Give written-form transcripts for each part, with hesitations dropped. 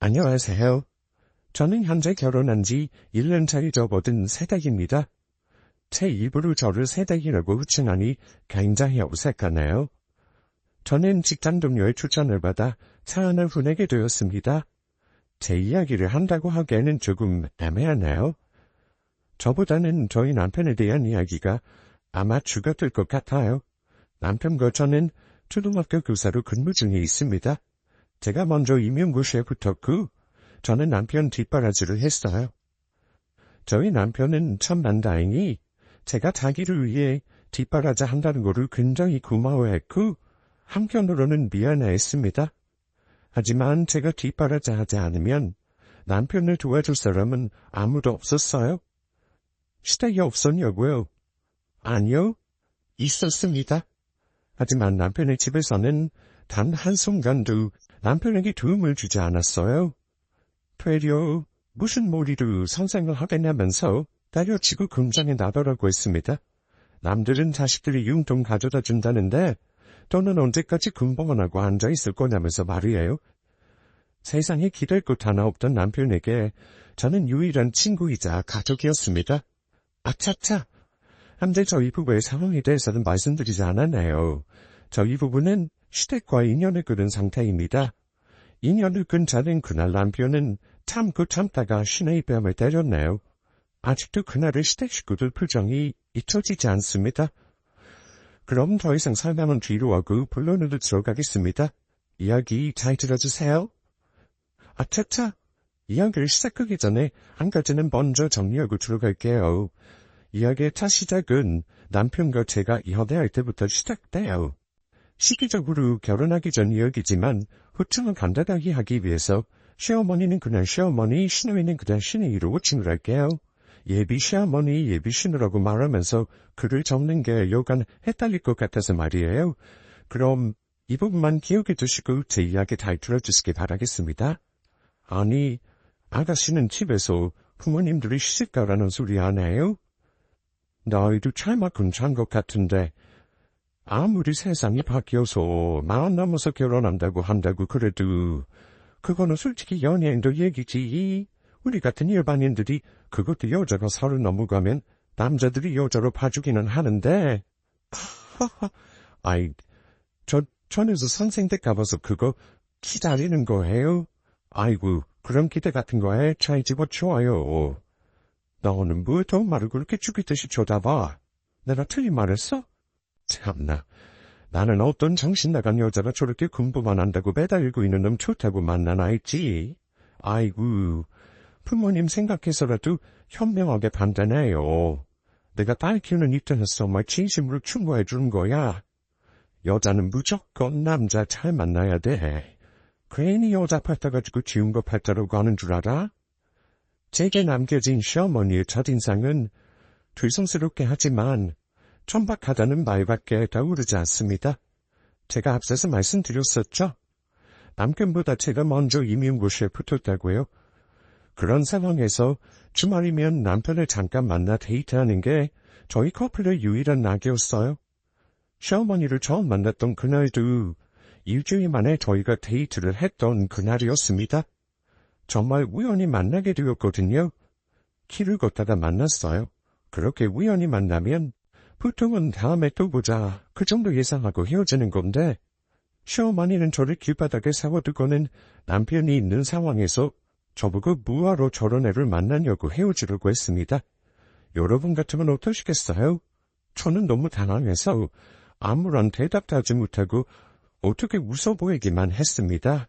안녕하세요. 저는 현재 결혼한 지 1년 차이 접어든 새댁입니다. 제 입으로 저를 새댁이라고 호칭하니 굉장히 어색하네요. 저는 직장 동료의 추천을 받아 사연을 보내게 되었습니다. 제 이야기를 한다고 하기에는 조금 애매하네요. 저보다는 저희 남편에 대한 이야기가 아마 주가 될 것 같아요. 남편과 저는 초등학교 교사로 근무 중에 있습니다. 제가 먼저 임용고시에 붙었고 저는 남편 뒷바라지를 했어요. 저희 남편은 천만다행히 제가 자기를 위해 뒷바라지 한다는 것을 굉장히 고마워했고 한편으로는 미안해했습니다. 하지만 제가 뒷바라지 하지 않으면 남편을 도와줄 사람은 아무도 없었어요. 시댁이 없었냐고요? 아니요, 있었습니다. 하지만 남편의 집에서는 단 한순간도 남편에게 도움을 주지 않았어요. 되려 무슨 머리로 선생을 하겠냐면서 때려치고 공장에 나더라고 했습니다. 남들은 자식들이 융통 가져다 준다는데 너는 언제까지 군복을 하고 앉아있을 거냐면서 말이에요. 세상에 기댈 곳 하나 없던 남편에게 저는 유일한 친구이자 가족이었습니다. 아차차! 현재 저희 부부의 상황에 대해서는 말씀드리지 않았네요. 저희 부부는 시댁과 인연을 끊은 상태입니다. 인연을 끈 자는 그날 남편은 참고 참다가 신의 뺨을 때렸네요. 아직도 그날의 시댁 식구들 표정이 잊혀지지 않습니다. 그럼 더 이상 설명은 뒤로 하고 본론으로 들어가겠습니다. 이야기 잘 들어주세요. 아차차! 이야기를 시작하기 전에 한 가지는 먼저 정리하고 들어갈게요. 이야기의 첫 시작은 남편과 제가 연애할 때부터 시작돼요. 시기적으로 결혼하기 전 이야기지만 호칭을 간단하게 하기 위해서 시어머니는 그냥 시어머니, 시누이는 그냥 시누이로 호칭을 할게요. 예비 시어머니, 예비 시누라고 말하면서 글을 적는 게 여간 헷갈릴 것 같아서 말이에요. 그럼 이 부분만 기억해 두시고 제 이야기 잘 들어주시기 바라겠습니다. 아니, 아가씨는 집에서 부모님들이 시집가라는 소리 안 해요? 나이도 찰만큼 찬 것 같은데 아무리 세상이 바뀌어서 40 넘어서 결혼한다고 한다고 그래도 그거는 솔직히 연예인도 얘기지. 우리 같은 일반인들이 그것도 여자가 30 넘어가면 남자들이 여자로 봐주기는 하는데 아이, 전에서 선생댁 가봐서 그거 기다리는 거예요? 아이고, 그런 기대 같은 거에 차에 집어치워요. 너는 뭐 더 말을 그렇게 죽이듯이 쳐다봐. 내가 틀린 말했어? 참나, 나는 어떤 정신 나간 여자가 저렇게 공부만 한다고 매달리고 있는 놈 좋다고 만나나 했지. 아이고, 부모님 생각해서라도 현명하게 판단해요. 내가 딸 키우는 입장에서 정말 진심으로 충고해 주는 거야. 여자는 무조건 남자 잘 만나야 돼. 괜히 여자 팔자 가지고 지운 거 팔자라고 하는 줄 알아? 제게 남겨진 시어머니의 첫인상은 죄송스럽게 하지만 천박하다는 말밖에 떠오르지 않습니다. 제가 앞서서 말씀드렸었죠? 남편보다 제가 먼저 임용고시에 붙었다고요. 그런 상황에서 주말이면 남편을 잠깐 만나 데이트하는 게 저희 커플의 유일한 낙이었어요. 시어머니를 처음 만났던 그날도 일주일 만에 저희가 데이트를 했던 그날이었습니다. 정말 우연히 만나게 되었거든요. 길을 걷다가 만났어요. 그렇게 우연히 만나면 보통은 다음에 또 보자 그 정도 예상하고 헤어지는 건데 시어머니는 저를 길바닥에 세워두고는 남편이 있는 상황에서 저보고 뭐하러 저런 애를 만나냐고 헤어지려고 했습니다. 여러분 같으면 어떠시겠어요? 저는 너무 당황해서 아무런 대답도 하지 못하고 어떻게 웃어 보이기만 했습니다.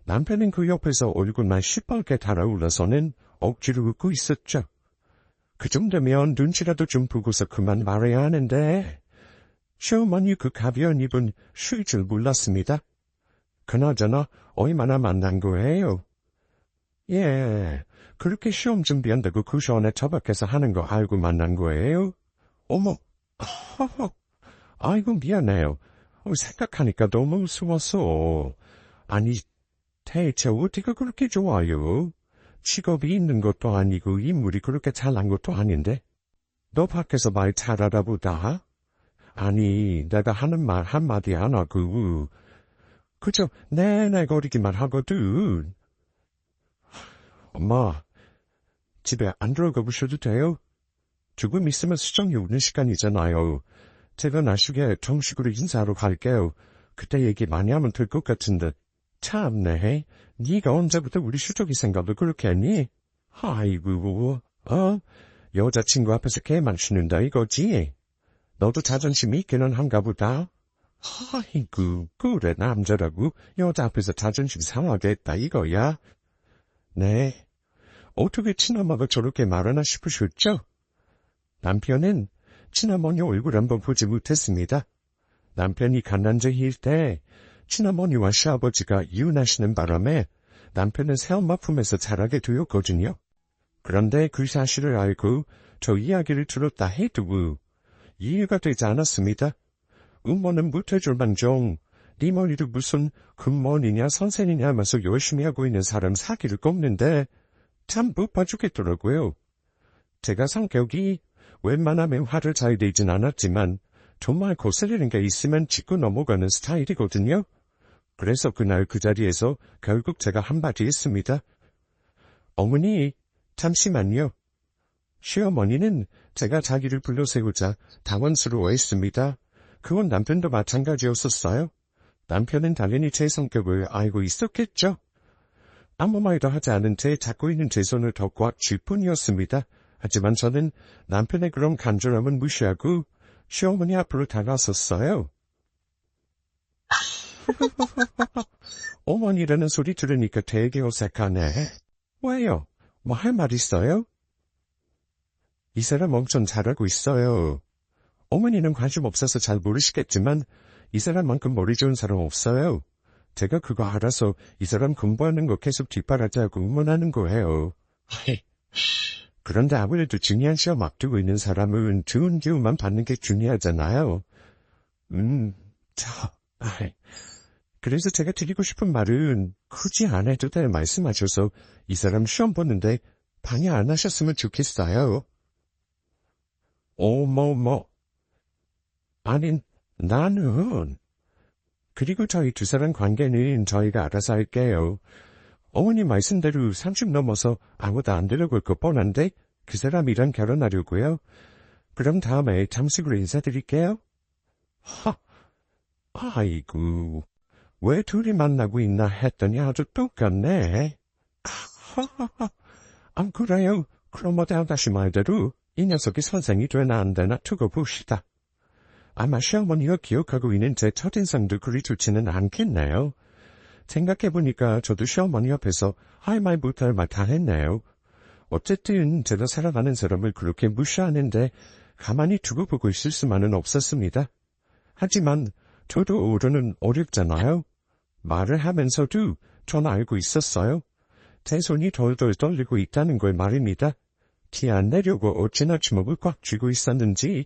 남편은 그 옆에서 얼굴만 시뻘게 달아올라서는 억지로 웃고 있었죠. 그 정도면 눈치라도 좀 보고서 그만 말해야 하는데 시어머니 그 가벼운 입은 쉴 줄 몰랐습니다. 그나저나 얼마나 만난 거예요? 예, 그렇게 시험 준비한다고 그 전에 처박해서 하는 거 알고 만난 거예요? 어머, 허허, 아이고 미안해요. 생각하니까 너무 무서웠어. 아니, 대체 어떻게 그렇게 좋아요? 직업이 있는 것도 아니고 인물이 그렇게 잘난 것도 아닌데. 너 밖에서 말 잘 알아보다? 아니, 내가 하는 말 한마디 안 하고 그저 내내 거리기만 하거든. 엄마, 집에 안 들어가 보셔도 돼요? 조금 있으면 수정이 오는 시간이잖아요. 제가 나중에 정식으로 인사하러 갈게요. 그때 얘기 많이 하면 될 것 같은데. 참네. 네가 언제부터 우리 수정이 생각을 그렇게 했니? 아이고, 여자친구 앞에서 개만 쉬는다 이거지? 너도 자존심이 있기는 한가 보다. 아이고, 그래 남자라고 여자 앞에서 자존심 상하겠다 이거야? 네. 어떻게 친엄마가 저렇게 말하나 싶으셨죠? 남편은 친어머니 얼굴 한번 보지 못했습니다. 남편이 갓난제일 때 친어머니와 시아버지가 이혼하시는 바람에 남편은 새엄마 품에서 자라게 되었거든요. 그런데 그 사실을 알고 저 이야기를 들었다 해도 이해가 되지 않았습니다. 음모는 못해줄 망정 네 머리도 무슨 군무원이냐 선생이냐 하면서 열심히 하고 있는 사람 사기를 꼽는데 참 못 봐주겠더라고요. 제가 성격이 웬만하면 화를 잘 내진 않았지만 정말 거슬리는 게 있으면 짚고 넘어가는 스타일이거든요. 그래서 그날 그 자리에서 결국 제가 한마디 했습니다. 어머니, 잠시만요. 시어머니는 제가 자기를 불러세우자 당황스러워했습니다. 그건 남편도 마찬가지였었어요. 남편은 당연히 제 성격을 알고 있었겠죠. 아무 말도 하지 않은 채 잡고 있는 제 손을 더 꽉 쥘 뿐이었습니다. 하지만 저는 남편의 그런 간절함은 무시하고 시어머니 앞으로 다가섰어요. 어머니라는 소리 들으니까 되게 어색하네. 왜요? 뭐 할 말 있어요? 이 사람 엄청 잘하고 있어요. 어머니는 관심 없어서 잘 모르시겠지만 이 사람만큼 머리 좋은 사람 없어요. 제가 그거 알아서 이 사람 공부하는 거 계속 뒷바라지하고 응원하는 거예요. 그런데 아무래도 중요한 시험 앞두고 있는 사람은 좋은 기운만 받는 게 중요하잖아요. 그래서 제가 드리고 싶은 말은 굳이 안 해도 될 말씀하셔서 이 사람 시험 보는데 방해 안 하셨으면 좋겠어요. 아니, 나는. 그리고 저희 두 사람 관계는 저희가 알아서 할게요. 어머니 말씀대로 30 넘어서 아무도 안 데려올 거 뻔한데 그 사람이랑 결혼하려고요. 그럼 다음에 잠식으로 인사드릴게요. 아이고, 왜 둘이 만나고 있나 했더니 아주 똑같네. 안 그래요? 그럼 다시 말대로 이 녀석이 선생이 되나 안 되나 두고 봅시다. 아마 시어머니가 기억하고 있는 제 첫인상도 그리 좋지는 않겠네요. 생각해보니까 저도 시어머니 옆에서 할 말 못할 말 다 했네요. 어쨌든 제가 살아가는 사람을 그렇게 무시하는데 가만히 두고 보고 있을 수만은 없었습니다. 하지만 저도 오르는 어렵잖아요. 말을 하면서도 전 알고 있었어요. 제 손이 덜덜 떨리고 있다는 걸 말입니다. 티 안 내려고 어찌나 주먹을 꽉 쥐고 있었는지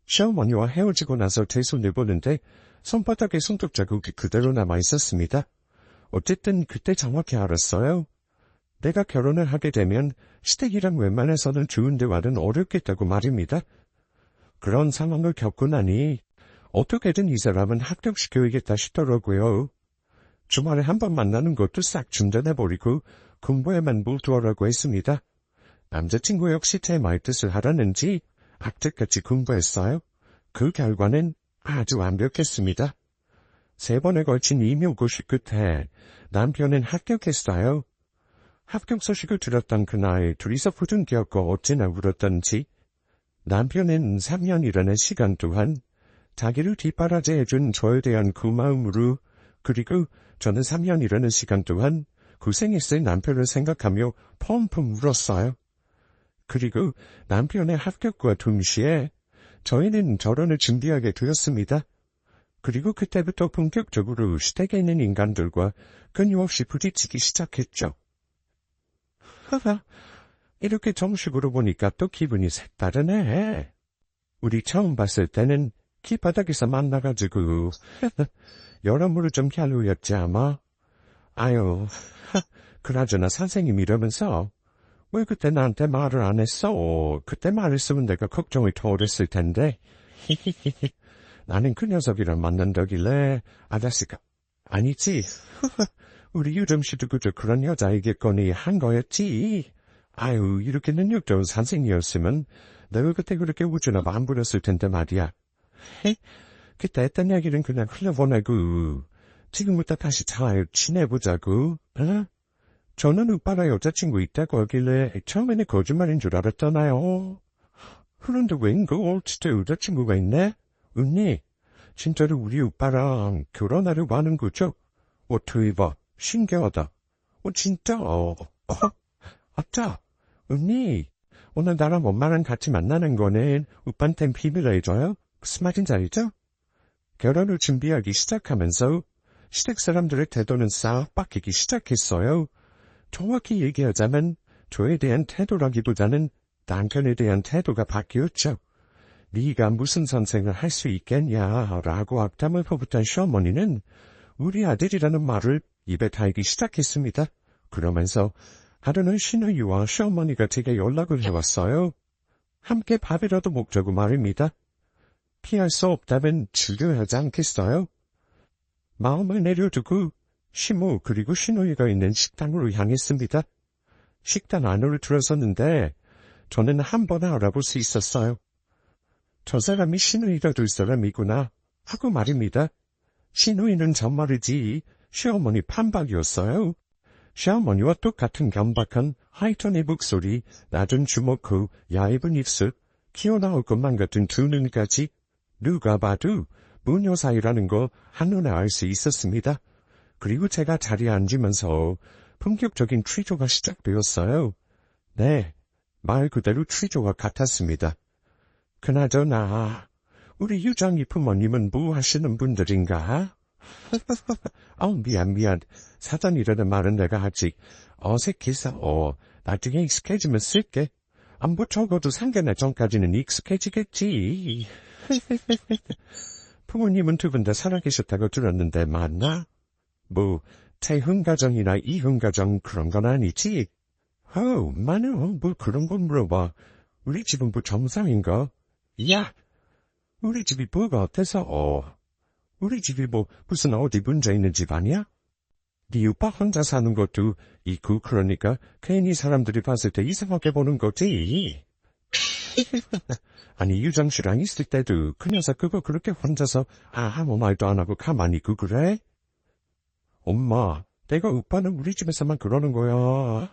시어머니와 헤어지고 나서 제 손을 보는데 손바닥에 손톱 자국이 그대로 남아있었습니다. 어쨌든 그때 정확히 알았어요. 내가 결혼을 하게 되면 시댁이랑 웬만해서는 좋은 대화는 어렵겠다고 말입니다. 그런 상황을 겪고 나니 어떻게든 이 사람은 합격시켜야겠다 싶더라고요. 주말에 한 번 만나는 것도 싹 중단해버리고 공부에만 몰두하라고 했습니다. 남자친구 역시 제 말뜻을 하라는지 악착같이 공부했어요. 그 결과는 아주 완벽했습니다. 3번에 걸친 임용고시 끝에 남편은 합격했어요. 합격 소식을 들었던 그날 둘이서 부둥 껴고 어찌나 울었던지 남편은 3년이라는 시간 동안 자기를 뒷바라지해준 저에 대한 고마움으로 그리고 저는 3년이라는 시간 동안 고생했을 남편을 생각하며 펑펑 울었어요. 그리고 남편의 합격과 동시에 저희는 결혼을 준비하게 되었습니다. 그리고 그때부터 본격적으로 시댁에 있는 인간들과 끊임없이 부딪히기 시작했죠. 이렇게 정식으로 보니까 또 기분이 색다르네. 우리 처음 봤을 때는 길바닥에서 만나가지고 여러모로 좀 별로였지 아마. 아유, 그나저나 선생님 이러면서 왜 그때 나한테 말을 안 했어? 그때 말했으면 내가 걱정을 덜했을 텐데. 나는 그 녀석이랑 만난다길래 아저씨가 아니지. 우리 유정씨도 그저 그런 여자이겠거니 한 거였지. 아유, 이렇게 능력 좋은 선생이었으면 내가 그때 그렇게 우주나 안 부렸을 텐데 말이야. 헤? 그때 했던 얘기는 그냥 흘려보내고 지금부터 다시 잘 지내보자고. 어? 저는 오빠가 여자친구 있다고 하길래 처음에는 거짓말인 줄 알았잖아요. 그런데 웬그 올치때 여자친구가 있네? 언니, 진짜로 우리 오빠랑 결혼하려고 하는 거죠? 대박, 신기하다. 진짜, 아따, 언니, 오늘 나랑 엄마랑 같이 만나는 거는 오빠한텐 비밀로 해줘요? 무슨 말인지 알죠? 결혼을 준비하기 시작하면서 시댁 사람들의 태도는 싹 바뀌기 시작했어요. 정확히 얘기하자면 저에 대한 태도라기보다는 남편에 대한 태도가 바뀌었죠. 네가 무슨 선생을 할 수 있겠냐라고 악담을 퍼붓던 시어머니는 우리 아들이라는 말을 입에 달기 시작했습니다. 그러면서 하루는 신우이와 시어머니가 제게 연락을 해왔어요. 함께 밥이라도 먹자고 말입니다. 피할 수 없다면 즐겨하지 않겠어요? 마음을 내려두고 시모 그리고 신우이가 있는 식당으로 향했습니다. 식당 안으로 들어섰는데 저는 한 번에 알아볼 수 있었어요. 저 사람이 신우이가 될 사람이구나 하고 말입니다. 신우이는 정말이지 시어머니 판박이었어요. 시어머니와 똑같은 경박한 하이톤의 목소리, 낮은 주먹 후 얇은 입술, 키어나올 것만 같은 두 눈까지 누가 봐도 무녀 사이라는 거 한눈에 알 수 있었습니다. 그리고 제가 자리에 앉으면서 본격적인 취조가 시작되었어요. 네, 말 그대로 취조가 같았습니다. 그나저나 우리 유정이 부모님은 뭐 하시는 분들인가? 미안. 사단이라는 말은 내가 아직 어색해서 나중에 익숙해지면 쓸게. 뭐 적어도 상견례 전까지는 익숙해지겠지. 부모님은 두 분 다 살아계셨다고 들었는데 맞나? 뭐 태흥가정이나 이흥가정 그런 건 아니지? 나는 뭐 그런 건 물어봐. 우리 집은 뭐 정상인가? 야! 우리 집이 뭐가 어때서? 우리 집이 뭐 무슨 어디 문제 있는 집 아니야? 네 오빠 혼자 사는 것도 있고 그러니까 괜히 사람들이 봤을 때 이상하게 보는 거지. 아니 유정씨랑 있을 때도 그 녀석 그거 그렇게 혼자서 아무 말도 안 하고 가만히 있고 그래? 엄마, 내가 오빠는 우리 집에서만 그러는 거야.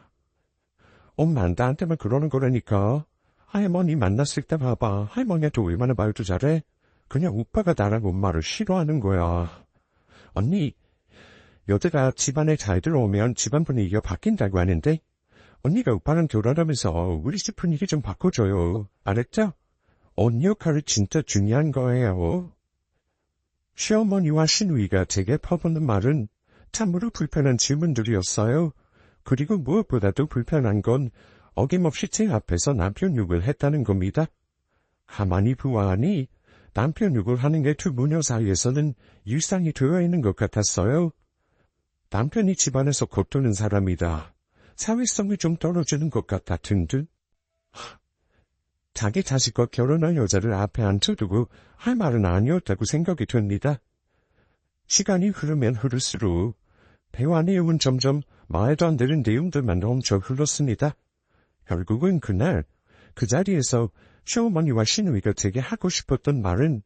엄마 나한테만 그러는 거라니까. 할머니 만났을 때 봐봐. 할머니한테 얼마나 말도 잘해? 그냥 오빠가 나랑 엄마를 싫어하는 거야. 언니, 여자가 집안에 잘 들어오면 집안 분위기가 바뀐다고 하는데 언니가 오빠랑 결혼하면서 우리 집 분위기 좀 바꿔줘요. 알았죠? 언니 역할이 진짜 중요한 거예요. 시어머니와 신우이가 제게 퍼붓는 말은 참으로 불편한 질문들이었어요. 그리고 무엇보다도 불편한 건 어김없이 제 앞에서 남편 욕을 했다는 겁니다. 가만히 보아하니 남편 욕을 하는 게 두 부녀 사이에서는 일상이 되어 있는 것 같았어요. 남편이 집안에서 겉도는 사람이다. 사회성이 좀 떨어지는 것 같아 등등. 자기 자식과 결혼할 여자를 앞에 앉혀두고 할 말은 아니었다고 생각이 됩니다. 시간이 흐르면 흐를수록 대화 내용은 점점 말도 안 되는 내용들만 넘쳐 흘렀습니다. 결국은 그날 그 자리에서 시어머니와 시누이가 제게 하고 싶었던 말은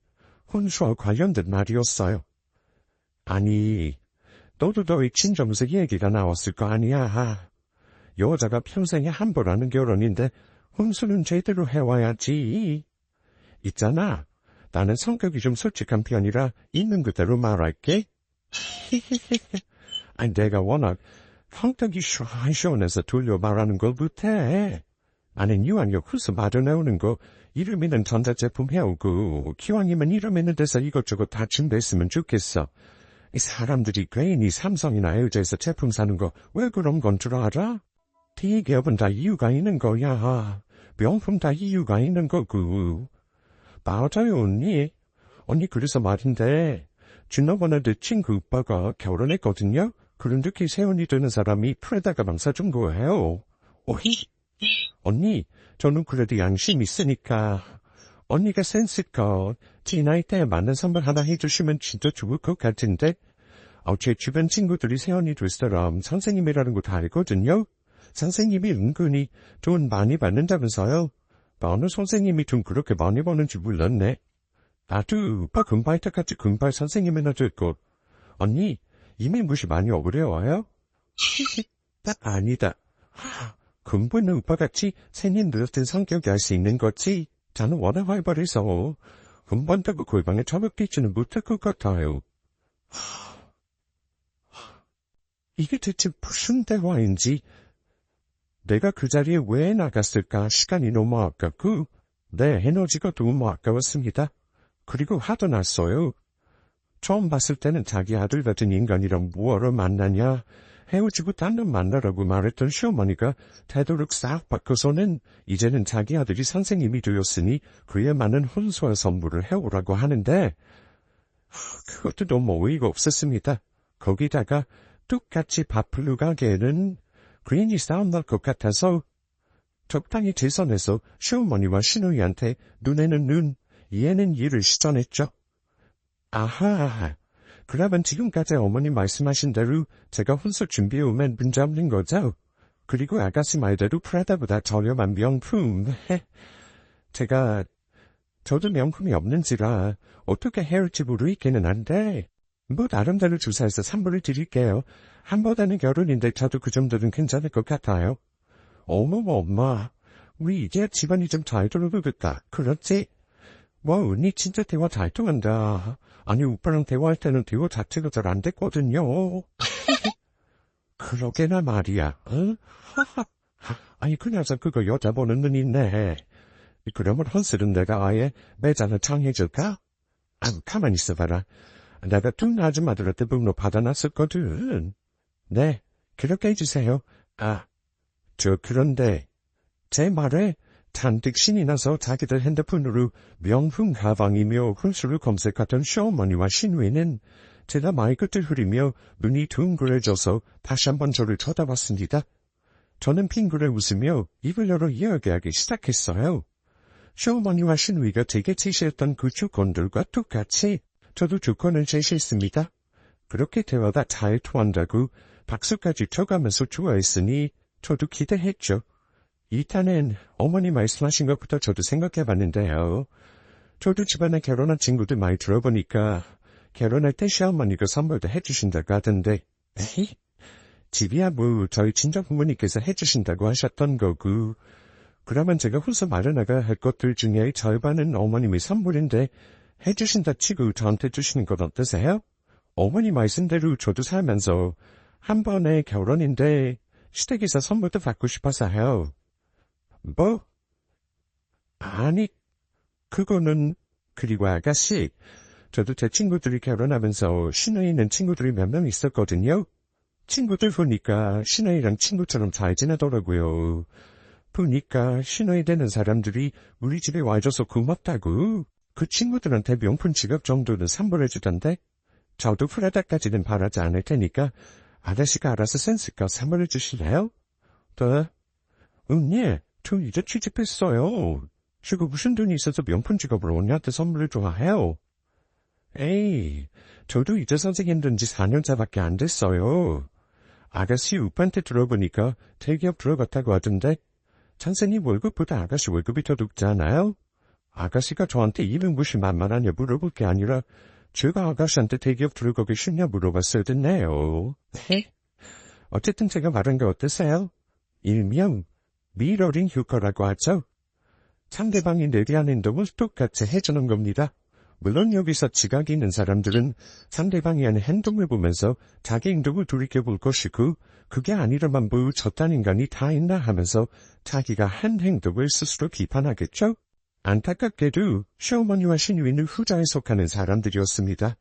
혼수와 관련된 말이었어요. 아니, 너도 너의 친정에서 얘기가 나왔을 거 아니야. 여자가 평생에 한 번 하는 결혼인데 혼수는 제대로 해와야지. 있잖아, 나는 성격이 좀 솔직한 편이라 있는 그대로 말할게. 아니, 내가 워낙 성격이 시원해서 돌려 말하는 걸 못해. 아니, 유한력 후수 맞아내오는 거 이름 있는 전자제품 해오고 기왕이면 이름 있는 데서 이것저것 다 준비했으면 좋겠어. 이 사람들이 괜히 삼성이나 LG에서 제품 사는 거 왜 그런 건 줄 알아? 대기업은 다 이유가 있는 거야. 명품 다 이유가 있는 거고. 맞아요, 언니. 언니 그래서 말인데 지난번에 내 친구 오빠가 결혼했거든요. 그런데 그 세원이 되는 사람이 프레다 가방 사준 거예요. 오히? 언니, 저는 그래도 양심 있으니까 언니가 센스껏 지 나이 때 맞는 선물 하나 해주시면 진짜 좋을 것 같은데 제 주변 친구들이 세연이 될 사람 선생님이라는 거 다 알거든요. 선생님이 은근히 돈 많이 받는다면서요. 어느 선생님이 돈 그렇게 많이 버는지 몰랐네. 나도 오빠 금발 때까지 금발 선생님이나 됐고. 언니, 이미 무시 많이 어려워요? 아니다. 금발은 오빠같이 생긴 느긋한 성격이 할 수 있는 거지. 저는 워낙 활발해서 금발다고 골방에 처박히지는 못할 것 같아요. 이게 대체 무슨 대화인지. 내가 그 자리에 왜 나갔을까 시간이 너무 아깝고 내 에너지가 너무 아까웠습니다. 그리고 화도 났어요. 처음 봤을 때는 자기 아들 같은 인간이랑 뭐하러 만나냐. 헤어지고 딴 놈 만나라고 말했던 시어머니가 태도를 싹 바꿔서는 이제는 자기 아들이 선생님이 되었으니 그에 맞는 혼수와 선물을 해오라고 하는데 그것도 너무 어이가 없었습니다. 거기다가 똑같이 밥풀러 가기에는 괜히 싸움 날 것 같아서 적당히 재선해서 시어머니와 시누이한테 눈에는 눈, 이에는 이를 시전했죠. 아하, 그러면 지금까지 어머니 말씀하신 대로 제가 혼수 준비해오면 문제 없는 거죠? 그리고 아가씨 말대로 프라다보다 저렴한 명품. 저도 명품이 없는지라 어떻게 해올지 모르겠기는 한데 나름대로 주사해서 선물을 드릴게요. 한 번하는 결혼인데 저도 그 정도는 괜찮을 것 같아요. 엄마, 우리 이제 집안이 좀 잘 돌아가겠다. 그렇지? 언니 진짜 대화 잘 통한다. 아니, 오빠랑 대화할 때는 대화 자체가 잘 안 됐거든요. 그러게나 말이야, 응? 아니, 그 녀석 그거 여자 보는 눈 있네. 그러면 헌스는 내가 아예 매장을 창해줄까? 가만히 있어봐라. 내가 두 아줌마들한테 번호 받아놨었거든. 네, 그렇게 해주세요. 그런데 제 말에 잔뜩 신이 나서 자기들 핸드폰으로 명품 가방이며 혼수를 검색하던 시어머니와 시누이는 제가 말끝을 흐리며 눈이 둥그레져서 다시 한번 저를 쳐다봤습니다. 저는 핑그레 웃으며 입을 열어 이야기하기 시작했어요. 시어머니와 시누이가 제게 제시했던 그 조건들과 똑같이 저도 조건을 제시했습니다. 그렇게 대화가 잘 통한다고 박수까지 쳐가면서 좋아했으니 저도 기대했죠. 일단은 어머니 말씀하신 것부터 저도 생각해봤는데요. 저도 집안에 결혼한 친구들 많이 들어보니까 결혼할 때 시어머니가 선물도 해주신다고 하던데 에이? 집이야 저희 친정부모님께서 해주신다고 하셨던 거고 그러면 제가 혼수 마련하가 할 것들 중에 절반은 어머님의 선물인데 해주신다 치고 저한테 주시는 건 어떠세요? 어머니 말씀대로 저도 살면서 한 번의 결혼인데 시댁에서 선물도 받고 싶어서요. 아니, 그거는 그리고 아가씨, 저도 제 친구들이 결혼하면서 시누이는 친구들이 몇 명 있었거든요. 친구들 보니까 시누이랑 친구처럼 잘 지내더라고요. 보니까 시누이 되는 사람들이 우리 집에 와줘서 고맙다고. 그 친구들한테 명품 지갑 정도는 선물해주던데 저도 프라다까지는 바라지 않을 테니까 아저씨가 알아서 센스껏 선물해 주실래요? 예, 저 이제 취직했어요. 지금 무슨 돈이 있어서 명품 지갑을 언니한테 선물을 좋아해요? 에이, 저도 이제 선생님 된 지 4년차밖에 안 됐어요. 아가씨 오빠한테 들어보니까 대기업 들어갔다고 하던데 선생님 월급보다 아가씨 월급이 더 높잖아요? 아가씨가 저한테 이름 무시 만만하냐 물어볼 게 아니라 제가 아가씨한테 대기업 들어가기 쉽냐 물어봤어야 됐네요. 어쨌든 제가 말한 게 어떠세요? 일명 미러링 효과라고 하죠. 상대방이 내리한 행동을 똑같이 해주는 겁니다. 물론 여기서 지각이 있는 사람들은 상대방이 하는 행동을 보면서 자기 행동을 돌이켜볼 것이고 그게 아니라면 저딴 인간이 다 있나 하면서 자기가 한 행동을 스스로 비판하겠죠? 안타깝게도 시어머니와 시누이는 후자에 속하는 사람들이었습니다.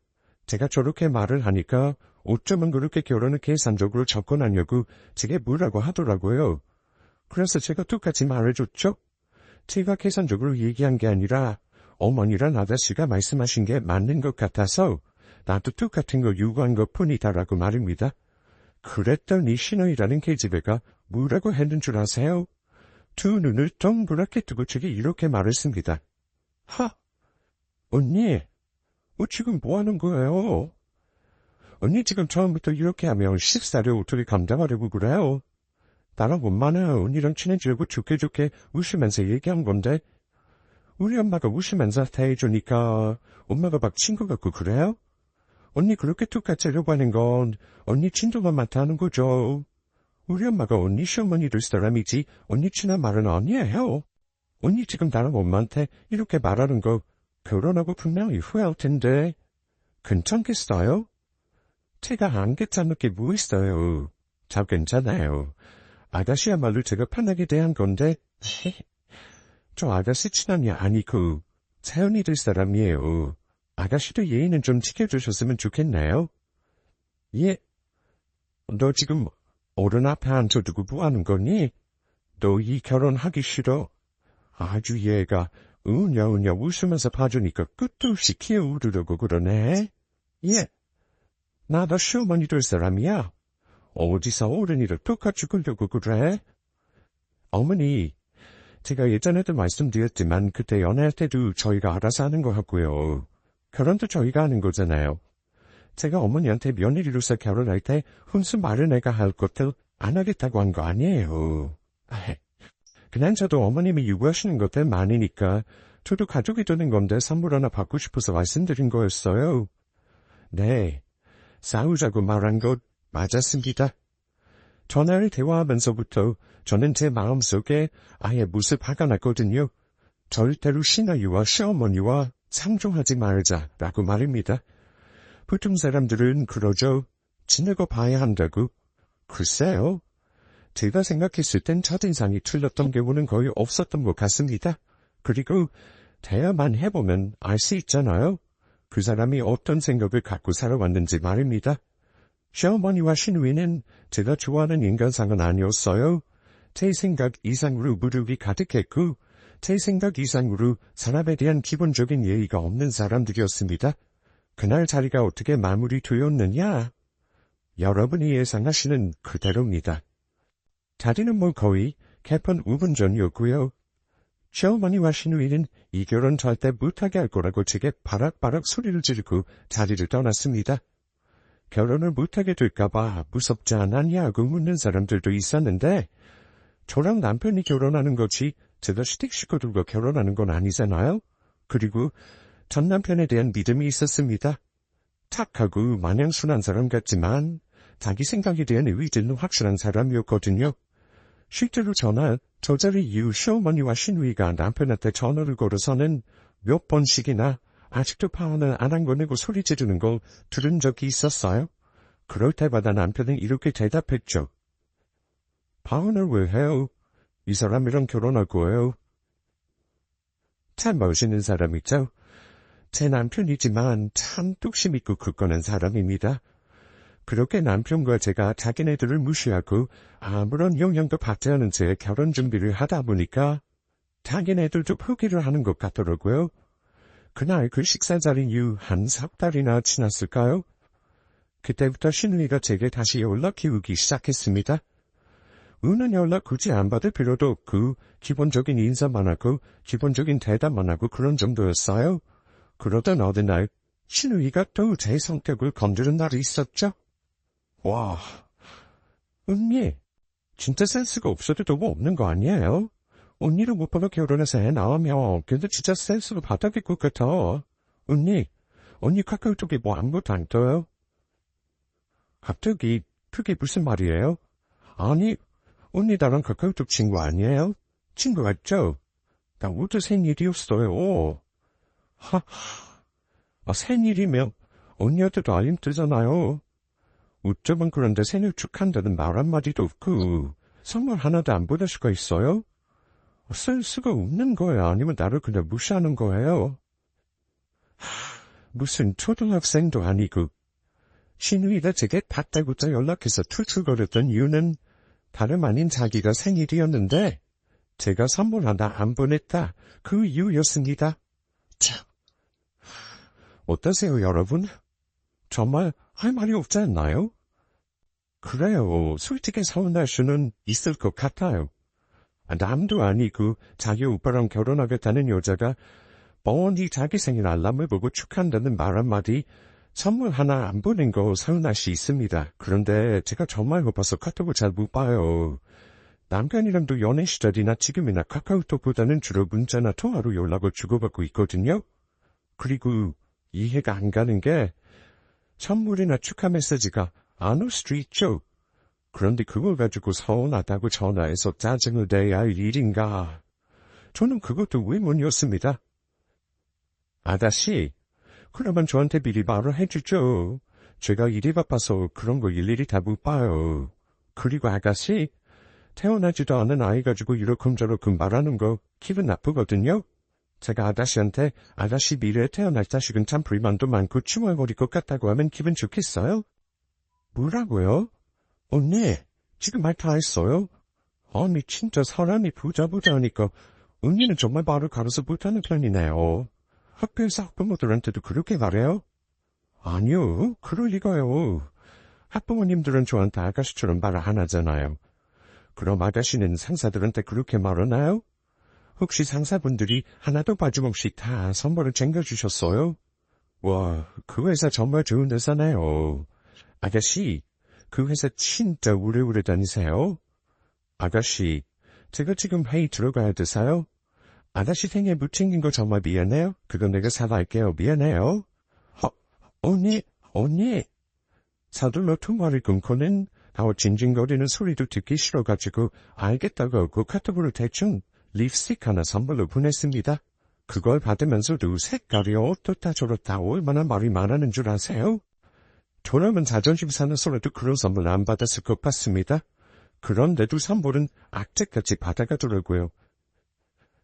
제가 저렇게 말을 하니까 어쩌면 그렇게 결혼을 계산적으로 접근하려고 제게 뭐라고 하더라고요. 그래서 제가 똑같이 말해줬죠. 제가 계산적으로 얘기한 게 아니라 어머니란 아저씨가 말씀하신 게 맞는 것 같아서 나도 똑같은 거 요구한 것 뿐이다라고 말입니다. 그랬더니 시누이라는 계집애가 뭐라고 했는 줄 아세요? 두 눈을 동그랗게 뜨고 제게 이렇게 말했습니다. 언니, 지금 뭐 하는 거예요? 언니 지금 처음부터 이렇게 하면 식사를 어떻게 감당하려고 그래요? 나랑 엄마는 언니랑 친해지려고 좋게 웃으면서 얘기한 건데, 우리 엄마가 웃으면서 대해주니까 엄마가 막 친구 같고 그래요? 언니 그렇게 똑같이 하려고 하는 건 언니 친구만 맡아하는 거죠. 우리 엄마가 언니 시어머니 될 사람이지 언니 친한 말은 아니에요. 언니 지금 나랑 엄마한테 이렇게 말하는 거 결혼하고 분명히 후회할 텐데 괜찮겠어요? 제가 안 괜찮을 게 뭐 있어요. 다 괜찮아요. 아가씨야말로 제가 편하게 대한 건데 저 아가씨 친한이 아니고 사연이 될 사람이에요. 아가씨도 예의는 좀 지켜주셨으면 좋겠네요. 예. 너 지금 어른 앞에 앉아두고 뭐하는 거니? 너 이 결혼하기 싫어. 아주 얘가 으냐 웃으면서 봐주니까 끝도 없이 키워우르려고 그러네. 예. 나도 시어머니 될 사람이야. 어디서 어른이를 똑같이 굴려고 그래? 어머니, 제가 예전에도 말씀드렸지만 그때 연애할 때도 저희가 알아서 하는 거 같고요. 결혼도 저희가 하는 거잖아요. 제가 어머니한테 며느리로서 결혼할 때 혼수 마련해가 할 것들 안 하겠다고 한 거 아니에요. 그냥 저도 어머님이 요구하시는 것들 많으니까 저도 가족이 되는 건데 선물 하나 받고 싶어서 말씀드린 거였어요. 네, 싸우자고 말한 것 맞았습니다. 전화를 대화하면서부터 저는 제 마음속에 아예 모습 화가 났거든요. 절대로 시나이와 시어머니와 상종하지 말자라고 말입니다. 보통 사람들은 그러죠. 지내고 봐야 한다고. 글쎄요. 제가 생각했을 땐 첫인상이 틀렸던 경우는 거의 없었던 것 같습니다. 그리고 대화만 해보면 알 수 있잖아요. 그 사람이 어떤 생각을 갖고 살아왔는지 말입니다. 시어머니와 시누이는 제가 좋아하는 인간상은 아니었어요. 제 생각 이상으로 무릎이 가득했고 제 생각 이상으로 사람에 대한 기본적인 예의가 없는 사람들이었습니다. 그날 자리가 어떻게 마무리되었느냐? 여러분이 예상하시는 그대로입니다. 자리는 뭐 거의 개편 5분 전이었고요. 시어머니와 시누이는 이 결혼 절대 못하게 할 거라고 제게 바락바락 소리를 지르고 자리를 떠났습니다. 결혼을 못하게 될까봐 무섭지 않았냐고 묻는 사람들도 있었는데 저랑 남편이 결혼하는 것이 제가 시댁 식구들과 결혼하는 건 아니잖아요. 그리고 전 남편에 대한 믿음이 있었습니다. 착하고 마냥 순한 사람 같지만 자기 생각에 대한 의지는 확실한 사람이었거든요. 실제로 저 자리 이후 시어머니와 시누이가 남편한테 전화를 걸어서는 몇 번씩이나 아직도 파혼을 안 한 거냐고 소리 지르는 걸 들은 적이 있었어요. 그럴 때마다 남편은 이렇게 대답했죠. 파혼을 왜 해요? 이 사람이랑 결혼할 거예요. 참 멋있는 사람이죠. 제 남편이지만 참 뚝심 있고 굳건한 사람입니다. 그렇게 남편과 제가 자기네들을 무시하고 아무런 영향도 받지 않은 채 결혼 준비를 하다 보니까 자기네들도 포기를 하는 것 같더라고요. 그날 그 식사 자리 이후 한 3달이나 지났을까요? 그때부터 시누이가 제게 다시 연락이 오기 시작했습니다. 우는 연락 굳이 안 받을 필요도 없고 기본적인 인사만 하고 기본적인 대답만 하고 그런 정도였어요. 그러던 어느 날 시누이가 또 제 성격을 건드는 날이 있었죠. 와, 언니, 진짜 센스가 없어도 너무 없는 거 아니에요? 언니를 못 보러 결혼해서 애 낳으면 근데 진짜 센스가 바닥일 것 같아. 언니 카카오톡에 뭐 아무것도 안 떠요? 갑자기 그게 무슨 말이에요? 아니, 언니 나랑 카카오톡 친구 아니에요? 친구 같죠? 나 어제 생일이었어요. 생일이면 언니한테도 알림 뜨잖아요. 어쩌면 그런데 생일 축한다는 말 한마디도 없고 선물 하나도 안 보낼 수가 있어요? 센스가 없는 거예요? 아니면 나를 그냥 무시하는 거예요? 무슨 초등학생도 아니고 시누이가 제게 닥달고짜 연락해서 툴툴거렸던 이유는 다름 아닌 자기가 생일이었는데 제가 선물 하나 안 보냈다. 그 이유였습니다. 참, 어떠세요 여러분? 정말 할 말이 없지 않나요? 그래요. 솔직히 서운할 수는 있을 것 같아요. 남도 아니고 자기 오빠랑 결혼하겠다는 여자가 뻔히 자기 생일 알람을 보고 축한다는 말 한마디 선물 하나 안 보낸 거 서운할 수 있습니다. 그런데 제가 정말 바빠서 카톡을 잘 못 봐요. 남편이랑도 연애 시절이나 지금이나 카카오톡보다는 주로 문자나 통화로 연락을 주고받고 있거든요. 그리고 이해가 안 가는 게 선물이나 축하 메시지가 안 올 수도 있죠. 그런데 그걸 가지고 서운하다고 전화해서 짜증을 내야 할 일인가. 저는 그것도 의문이었습니다. 아다씨, 그러면 저한테 미리 말을 해주죠. 제가 일이 바빠서 그런 거 일일이 다 못 봐요. 그리고 아가씨, 태어나지도 않은 아이 가지고 이러쿵저러쿵 말하는 거 기분 나쁘거든요. 제가 아다씨한테 아다씨 미래에 태어날 자식은 참 불만도 많고 중얼거릴 것 같다고 하면 기분 좋겠어요? 뭐라고요? 언니, 지금 말 다 했어요? 아니 진짜 사람이 부자보다 하니까 언니는 정말 말을 가려서 못하는 편이네요. 학교에서 학부모들한테도 그렇게 말해요? 아니요, 그럴 리가요. 학부모님들은 저한테 아가씨처럼 말을 안 하잖아요. 그럼 아가씨는 상사들한테 그렇게 말하나요? 혹시 상사분들이 하나도 빠짐없이 다 선물을 챙겨주셨어요? 와, 그 회사 정말 좋은 회사네요. 아가씨, 그 회사 진짜 오래오래 다니세요? 아가씨, 제가 지금 회의 들어가야 돼서요? 아가씨 생일 못 챙긴 거 정말 미안해요. 그건 내가 사과할게요. 미안해요. 언니. 서둘러 통화를 끊고는 징징거리는 소리도 듣기 싫어가지고 알겠다고 하고 카톡으로 대충 립스틱 하나 선물로 보냈습니다. 그걸 받으면서도 색깔이 어떻다 저렇다 얼마나 말이 많았는 줄 아세요? 저라면 자존심 상해서라도 그런 선물 안 받았을 것 같습니다. 그런데도 선물은 악재까지 받아가더라고요.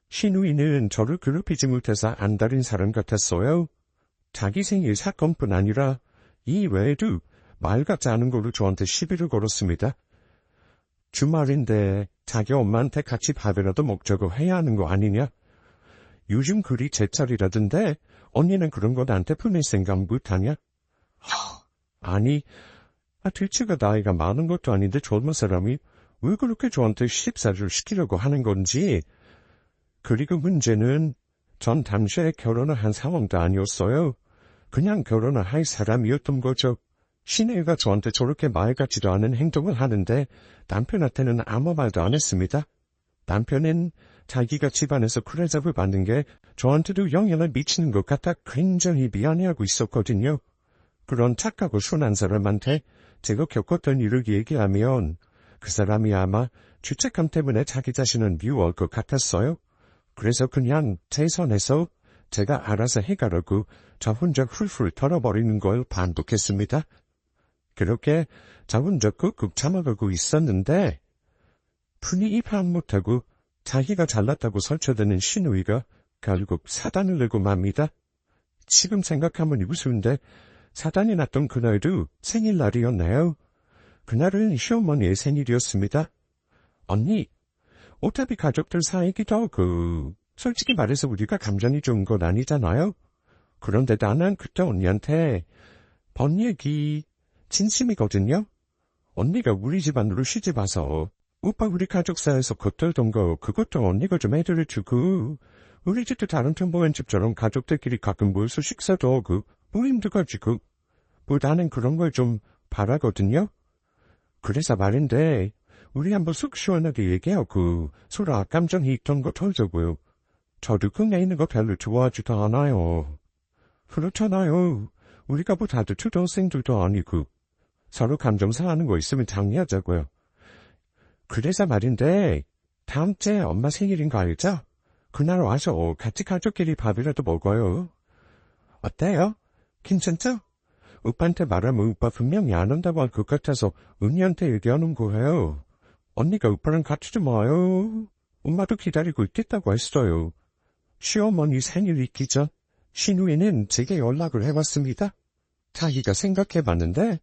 신우이는 저를 괴롭히지 못해서 안달인 사람 같았어요. 자기 생일 사건뿐 아니라 이외에도 말 같지 않은 걸로 저한테 시비를 걸었습니다. 주말인데 자기 엄마한테 같이 밥이라도 먹자고 해야 하는 거 아니냐? 요즘 글이 제철이라던데 언니는 그런 거 나한테 보낼 생각 못하냐? 아니, 대체가 나이가 많은 것도 아닌데 젊은 사람이 왜 그렇게 저한테 시집살이를 시키려고 하는 건지. 그리고 문제는 전 당시에 결혼을 한 상황도 아니었어요. 그냥 결혼을 할 사람이었던 거죠. 시내가 저한테 저렇게 말 같지도 않은 행동을 하는데 남편한테는 아무 말도 안 했습니다. 남편은 자기가 집안에서 크레잡을 받는 게 저한테도 영향을 미치는 것 같아 굉장히 미안해하고 있었거든요. 그런 착하고 순한 사람한테 제가 겪었던 일을 얘기하면 그 사람이 아마 죄책감 때문에 자기 자신은 미워할 것 같았어요. 그래서 그냥 제 선에서 제가 알아서 해가라고 저 혼자 훌훌 털어버리는 걸 반복했습니다. 그렇게 저 혼자 꾹꾹 참아가고 있었는데 분이 파악 못하고 자기가 잘났다고 설쳐대는 시누이가 결국 사단을 내고 맙니다. 지금 생각하면 우스운데 사단이 났던 그날도 생일날이었나요? 그날은 시어머니의 생일이었습니다. 언니, 어차피 가족들 사이기도 하고 솔직히 말해서 우리가 감정이 좋은 건 아니잖아요? 그런데 나는 그때 언니한테 번 얘기 진심이거든요? 언니가 우리 집안으로 시집와서 오빠 우리 가족 사이에서 겉돌던 거 그것도 언니가 좀 애들을 주고 우리 집도 다른 평범한 집처럼 가족들끼리 가끔 모여서 식사도 하고 모임도 가지고 나는 그런 걸 좀 바라거든요? 그래서 말인데 우리 한번 속 시원하게 얘기하고 서로 감정이 있던 거 털자고요. 저도 그 애 있는 거 별로 좋아하지도 않아요. 그렇잖아요. 우리가 뭐 다들 초등생들도 아니고 서로 감정 상하는 거 있으면 정리하자고요. 그래서 말인데 다음 주에 엄마 생일인 거 알죠? 그날 와서 같이 가족끼리 밥이라도 먹어요. 어때요? 괜찮죠? 오빠한테 말하면 오빠 분명히 안 온다고 할 것 같아서 은희한테 얘기하는 거예요. 언니가 오빠랑 같이 좀 와요. 엄마도 기다리고 있겠다고 했어요. 시어머니 생일 있기 전 신우이는 제게 연락을 해왔습니다. 자기가 생각해봤는데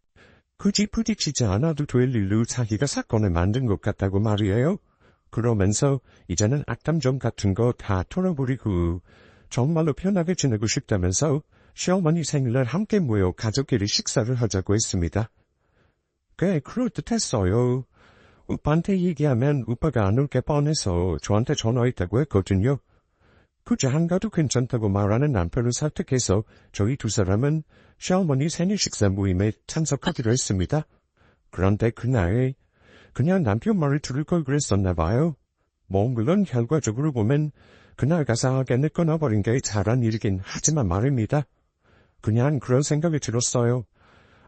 굳이 부딪히지 않아도 될 일로 자기가 사건을 만든 것 같다고 말이에요. 그러면서 이제는 악담정 같은 거 다 털어버리고 정말로 편하게 지내고 싶다면서 시어머니 생일날 함께 모여 가족끼리 식사를 하자고 했습니다. 꽤 그럴듯했어요. 오빠한테 얘기하면 오빠가 안 올 게 뻔해서 저한테 전화했다고 했거든요. 굳이 안 가도 괜찮다고 말하는 남편을 설득해서 저희 두 사람은 시어머니 생일 식사 모임에 참석하기로 했습니다. 그런데 그날 그냥 남편 말을 들을 걸 그랬었나 봐요. 물론 결과적으로 보면 그날 가사하게 끊어버린 게 잘한 일이긴 하지만 말입니다. 그냥 그런 생각이 들었어요.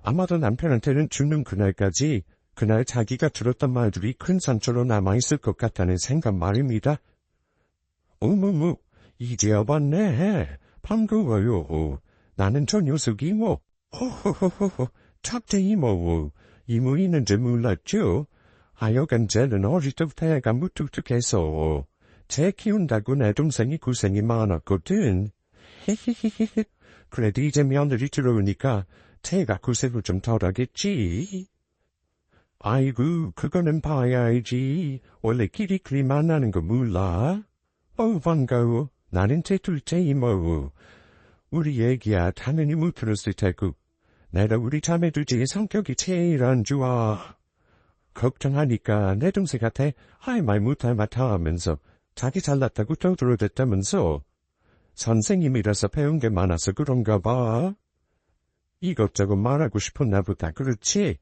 아마도 남편한테는 죽는 그날까지 그날 자기가 들었던 말들이 큰 상처로 남아있을 것 같다는 생각 말입니다. 어머머, 이제 와봤네. 반가워요. 나는 저 녀석 이모. 호호호호호, 첫째 이모. 이모 있는지 몰랐죠? 하여간 쟤는 어릴 때부터 애가 무뚝뚝해서 쟤 키운다고 내 동생이 고생이 많았거든. 히히히히. 그래도 이제 며느리 들어오니까 쟤가 고생을 좀 덜하겠지. 아이고, 그거는 봐야지. 원래 끼리끼리 만나는 거 몰라? 반가워. 나는 제 둘째 이모. 우리 애기야 당연히 못 들었을 테고. 내가 우리 자매 둘째의 성격이 제일 안 좋아. 걱정하니까 내 동생한테 할 말 못할 마타 하면서 자기 잘났다고 떠들어댔다면서. 선생님이라서 배운 게 많아서 그런가 봐. 이것저것 말하고 싶었나 보다 그렇지.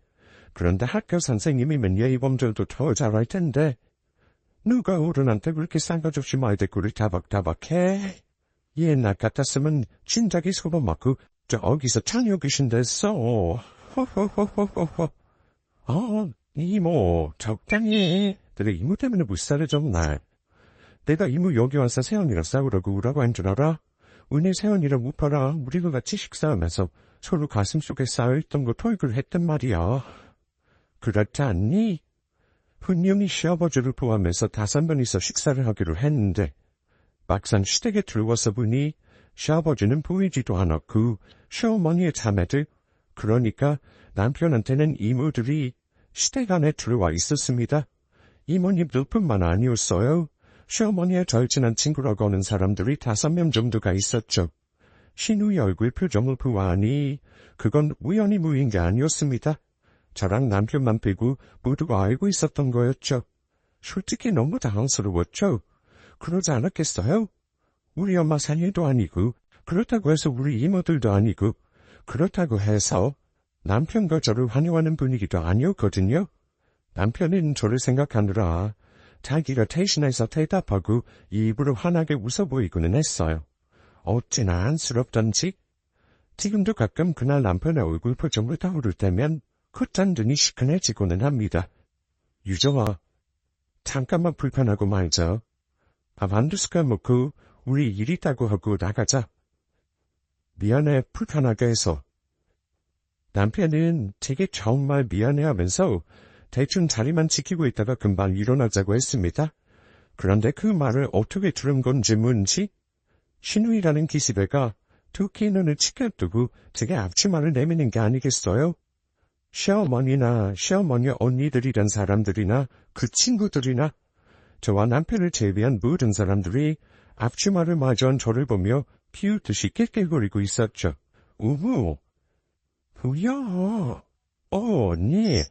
그런데 학교 선생님이면 예의범절도 더 잘할 텐데. 누가 어른한테 그렇게 쌍가접시 말대꾸를 타박타박해? 옛날 같았으면 진작에 소범맞고 저기서 창녀 귀신 됐어. 호호호호호호. 이모 적당히. 내가 이모 때문에 못 살아졌나. 내가 이모 여기 와서 세연이랑 싸우라고 우라고 한 줄 알아? 은혜 세연이랑 우파랑 우리가 같이 식사하면서 서로 가슴속에 쌓여있던 거 토익을 했단 말이야. 그렇지 않니? 분명히 시아버지를 포함해서 5명이서 식사를 하기로 했는데 막상 시댁에 들어와서 보니 시아버지는 보이지도 않았고 시어머니의 자매들, 그러니까 남편한테는 이모들이 시댁 안에 들어와 있었습니다. 이모님들뿐만 아니었어요. 시어머니의 절친한 친구라고 하는 사람들이 5명 정도가 있었죠. 신우의 얼굴 표정을 보아하니 그건 우연히 모인 게 아니었습니다. 저랑 남편만 빼고 모두가 알고 있었던 거였죠. 솔직히 너무 당황스러웠죠. 그러지 않았겠어요? 우리 엄마 생일도 아니고, 그렇다고 해서 우리 이모들도 아니고, 그렇다고 해서 남편과 저를 환영하는 분위기도 아니었거든요. 남편은 저를 생각하느라 자기가 대신해서 대답하고 입으로 환하게 웃어 보이고는 했어요. 어찌나 안쓰럽던지. 지금도 가끔 그날 남편의 얼굴 표정을 떠오를 때면 콧잔 눈이 시큰해지고는 합니다. 유정아, 잠깐만 불편하고 말자. 밥 한두 숟갈 먹고 우리 일 있다고 하고 나가자. 미안해, 불편하게 해서. 남편은 되게 정말 미안해하면서 대충 자리만 지키고 있다가 금방 일어나자고 했습니다. 그런데 그 말을 어떻게 들은 건지 뭔지 신우이라는 기집애가 두 키 눈을 치켜두고 제게 앞치마를 내미는 게 아니겠어요? 시어머니나 시어머니 언니들이란 사람들이나 그 친구들이나 저와 남편을 제외한 모든 사람들이 앞치마를 마주한 저를 보며 비웃듯이 낄낄거리고 있었죠. 우무, 뭐야? 언니.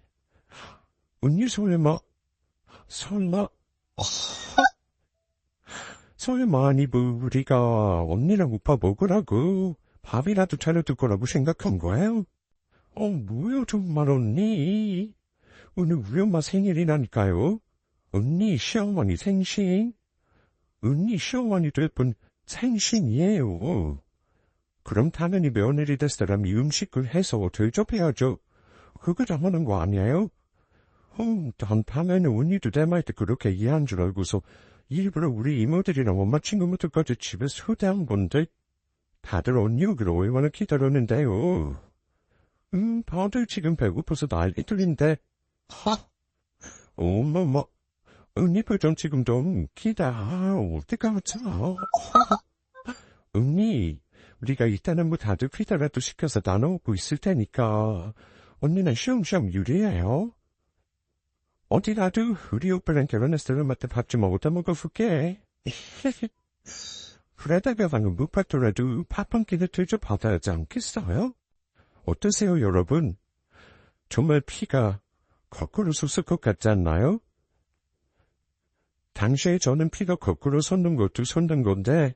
언니 설마. 설마 아니 우리가 언니랑 오빠 먹으라고 밥이라도 차려둘 거라고 생각한 거예요? 뭐야 정말 언니. 오늘 우리 엄마 생일이라니까요. 언니 시어머니 생신. 언니 시어머니 될 분 생신이에요. 그럼 당연히 며느리 될 사람이 음식을 해서 대접해야죠. 그거 잘하는 거 아니에요? 난 밤에는 언니도 내 말 때 그렇게 이해한 줄 알고서 일부러 우리 이모들이랑 엄마 친구들까지 집에 초대한 건데 다들 언니 오기로 얼마나 기다렸는데요. 다들 지금 배고파서 난리들인데. 어머머, 언니 표정 지금 좀 웃기다. 어떡하자. 언니, 우리가 이따는 뭐 다들 피자라도 시켜서 나눠 먹고 있을 테니까 언니는 쉬엄쉬엄 유리해요. 어디라도 우리 오빠랑 결혼했을 때마다 밥 좀 얻어 먹어볼게. 그러다가 방금 못 받더라도 밥 한 끼는 대접받아야 하지 않겠어요? 어떠세요, 여러분? 정말 피가 거꾸로 솟을 것 같지 않나요? 당시에 저는 피가 거꾸로 솟는 것도 솟는 건데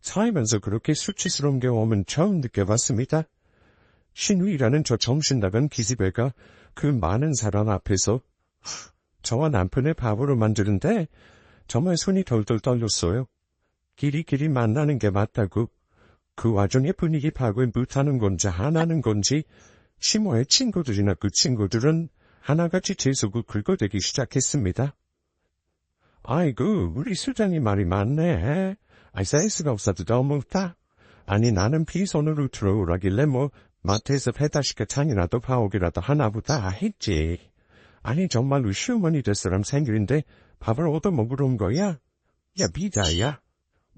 살면서 그렇게 수치스러운 경험은 처음 느껴봤습니다. 신우이라는 저 정신나간 기집애가 그 많은 사람 앞에서 저와 남편을 바보로 만드는데 정말 손이 덜덜 떨렸어요. 길이길이 만나는 게 맞다고. 그 와중에 분위기 파악을 못하는 건지 안 하는 건지 시모의 친구들이나 그 친구들은 하나같이 제 속을 긁어대기 시작했습니다. 아이고 우리 수장이 말이 많네. 센스가 없어도 너무다. 아니 나는 비손으로 들어오라길래 마트에서 배달시켜 찬이라도 파오기라도 하나보다 했지. 아니 정말로 시어머니 될 사람 생일인데 밥을 얻어먹으러 온 거야? 야 비자야.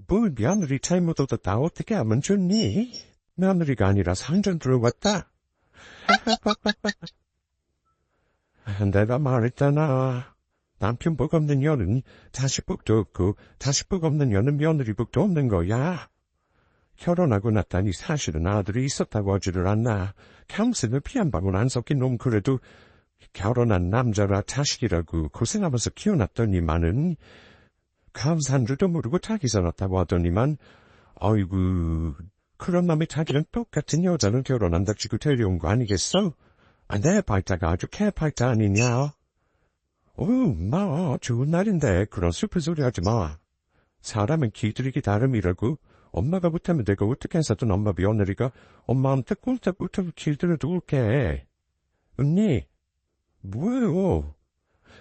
뭘 며느리 잘못 얻었다 어떻게 하면 좋니? 며느리가 아니라 상전 들어왔다. 내가 말했잖아. 남편 복 없는 여는 자식 복도 없고 자식 복 없는 여는 며느리 복도 없는 거야. 결혼하고 났다니 사실은 아들이 있었다고 하지를 않나. 감슴을 피 한 방울 안 섞인 놈 그래도 결혼한 남자라 자식이라고 고생하면서 키워놨더니만은 감사한 줄도 모르고 자기 살았다고 하더니만 아이고 그런 놈이 자기는 똑같은 여자를 결혼한다 치고 데려온 거 아니겠어? 내 발자가 아주 개발자 아니냐? 좋은 날인데 그런 슬픈 소리 하지 마. 사람은 기들이기 다름이라고. 엄마가 못하면 내가 어떻게 해서든 엄마 며느리가 엄마한테 꼴딱 붙어서 길들여도 올게. 언니, 뭐예요?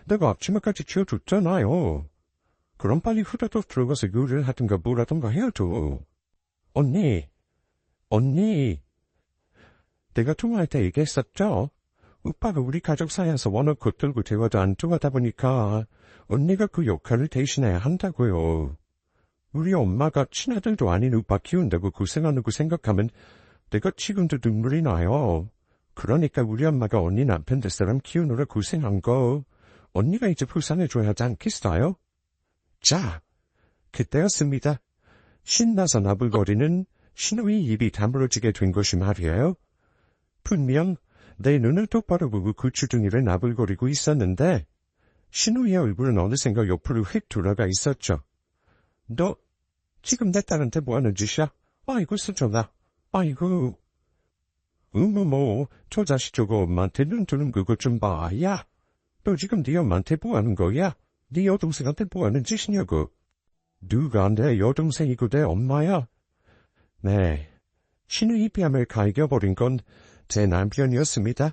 내가 앞치마까지 치워줬잖아요. 그럼 빨리 후다닥 들어가서 요리를 하든가 뭐라든가 해야죠. 언니, 내가 통화할 때 얘기했었죠? 오빠가 우리 가족 사이에서 워낙 겉들고 대화도 안 통하다 보니까 언니가 그 역할을 대신해야 한다고요. 우리 엄마가 친아들도 아닌 오빠 키운다고 고생하는 거 생각하면 내가 지금도 눈물이 나요. 그러니까 우리 엄마가 언니 남편 될 사람 키우느라 고생한 거 언니가 이제 보상해줘야 하지 않겠어요? 자, 그때였습니다. 신나서 나불거리는 신우이 입이 다물어지게 된 것이 말이에요. 분명 내 눈을 똑바로 보고 그 주둥이를 나불거리고 있었는데 신우이의 얼굴은 어느샌가 옆으로 휙 돌아가 있었죠. 너 지금 내 딸한테 뭐하는 짓이야? 아이고 수정아. 아이고. 저 자식 저거 엄마한테 눈 뜨는 그거 좀 봐. 야, 너 지금 네 엄마한테 뭐하는 거야? 네 여동생한테 뭐하는 짓이냐고. 누가 내 여동생이고 내 엄마야? 네, 신우이 뺨을 갈겨버린 건 제 남편이었습니다.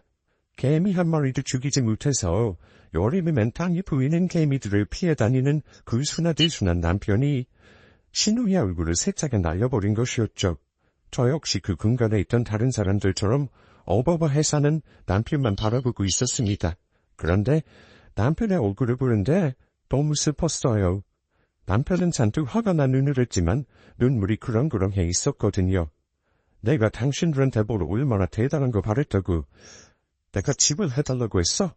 개미 한 마리도 죽이지 못해서 여름이면 땅이 보이는 개미들을 피해 다니는 그 순한 남편이 신우이의 얼굴을 세차게 날려버린 것이었죠. 저 역시 그 공간에 있던 다른 사람들처럼 어버버해 사는 남편만 바라보고 있었습니다. 그런데 남편의 얼굴을 보는데 너무 슬펐어요. 남편은 잔뜩 화가 난 눈을 했지만 눈물이 그렁그렁해 있었거든요. 내가 당신들한테 뭘 얼마나 대단한 거 바랬다고. 내가 집을 해달라고 했어?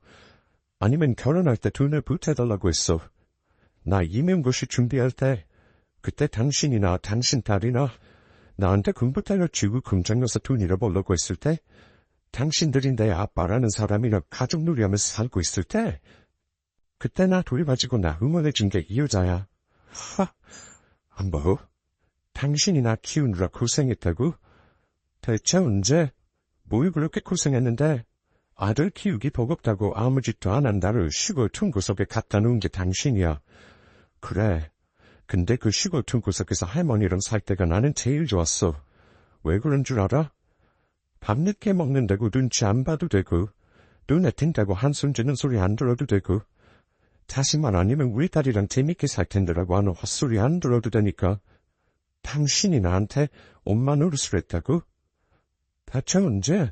아니면 결혼할 때 돈을 보태달라고 했어? 나 임용고시 준비할 때 그때 당신이나 당신 딸이나 나한테 공부달러 주고 공장 가서 돈 잃어보려고 했을 때 당신들이 내 아빠라는 사람이랑 가족놀이하면서 살고 있을 때 그때 나 돌봐주고 나 응원해준 게 이 여자야. 당신이 나 키우느라 고생했다고? 대체 언제? 뭘 그렇게 고생했는데 아들 키우기 버겁다고 아무 짓도 안 한 나를 시골 퉁구석에 갖다 놓은 게 당신이야. 그래. 근데 그 시골 퉁구석에서 할머니랑 살 때가 나는 제일 좋았어. 왜 그런 줄 알아? 밤늦게 먹는다고 눈치 안 봐도 되고 눈에 띈다고 한숨 지는 소리 안 들어도 되고 다시만 아니면 우리 딸이랑 재밌게 살 텐데라고 하는 헛소리 안 들어도 되니까 당신이 나한테 엄마 노릇을 했다고? 대체 언제?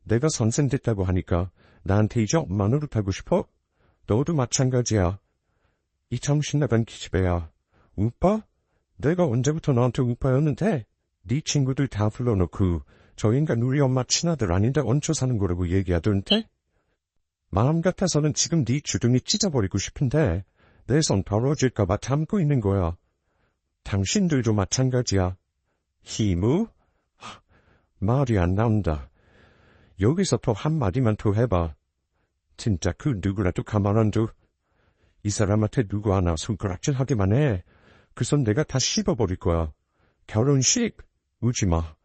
내가 선생 됐다고 하니까 나한테 이제 엄마 노릇하고 싶어? 너도 마찬가지야. 이 정신나간 기집애야. 오빠? 내가 언제부터 너한테 오빠였는데? 네 친구들 다 불러놓고 저 인간 우리 엄마 친아들 아닌데 얹혀 사는 거라고 얘기하던데? 마음 같아서는 지금 네 주둥이 찢어버리고 싶은데 내 손 더러워질까봐 참고 있는 거야. 당신들도 마찬가지야. 희무? 말이 안 나온다. 여기서 더 한마디만 더 해봐. 진짜 그 누구라도 가만 안 둬. 이 사람한테 누구 하나 손가락질 하기만 해. 그 손 내가 다 씹어버릴 거야. 결혼식? 우지 마.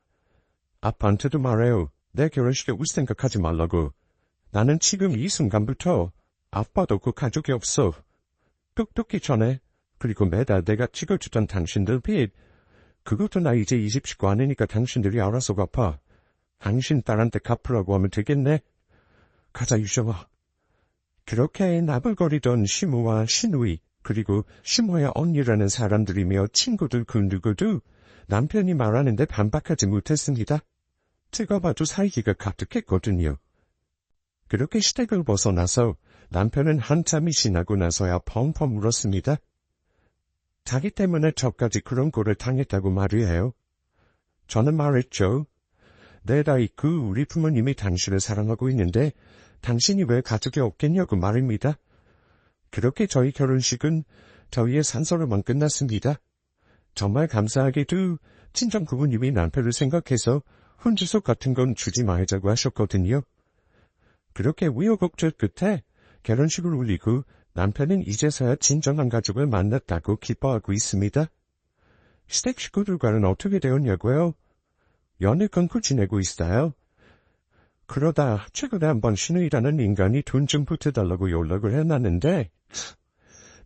아빠한테도 말해요. 내 결혼식에 울 생각하지 말라고. 나는 지금 이 순간부터 아빠도 그 가족이 없어. 똑똑히 전해. 그리고 매달 내가 찍어주던 당신들 빚. 그것도 나 이제 20식 아니니까 당신들이 알아서 갚아. 당신 딸한테 갚으라고 하면 되겠네. 가자 유정아. 그렇게 나불거리던 시무와 시누이 그리고 시모의 언니라는 사람들이며 친구들 그 누구도 남편이 말하는데 반박하지 못했습니다. 제가 봐도 살기가 가득했거든요. 그렇게 시댁을 벗어나서 남편은 한참이 지나고 나서야 펑펑 울었습니다. 자기 때문에 저까지 그런 꼴을 당했다고 말이에요. 저는 말했죠. 내 나이 우리 부모님이 당신을 사랑하고 있는데 당신이 왜 가족이 없겠냐고 말입니다. 그렇게 저희 결혼식은 저희의 산소로만 끝났습니다. 정말 감사하게도 친정 부모님이 남편을 생각해서 혼주소 같은 건 주지 말자고 하셨거든요. 그렇게 우여곡절 끝에 결혼식을 올리고 남편은 이제서야 진정한 가족을 만났다고 기뻐하고 있습니다. 시댁 식구들과는 어떻게 되었냐고요? 연애 끊고 지내고 있어요. 그러다 최근에 한번 신우이라는 인간이 돈 좀 보태달라고 연락을 해놨는데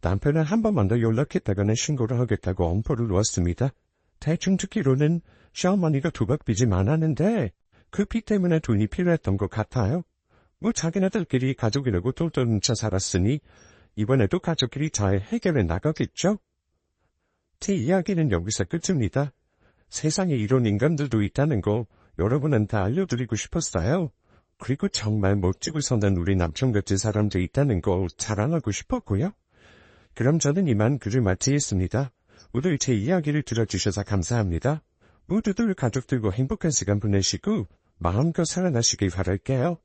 남편은 한 번만 더 연락했다가는 신고를 하겠다고 엄포를 놓았습니다. 대충 듣기로는 시어머니가 도박빚이 많았는데 그 빚 때문에 돈이 필요했던 것 같아요. 뭐 자기네들끼리 가족이라고 돌돌 뭉쳐 살았으니 이번에도 가족끼리 잘 해결해 나가겠죠? 제 이야기는 여기서 끝입니다. 세상에 이런 인간들도 있다는 거 여러분한테 알려드리고 싶었어요. 그리고 정말 멋지고 선한 우리 남편같은 사람도 있다는 거 자랑하고 싶었고요. 그럼 저는 이만 글을 마치겠습니다. 오늘 제 이야기를 들어주셔서 감사합니다. 모두들 가족들과 행복한 시간 보내시고 마음껏 살아나시길 바랄게요.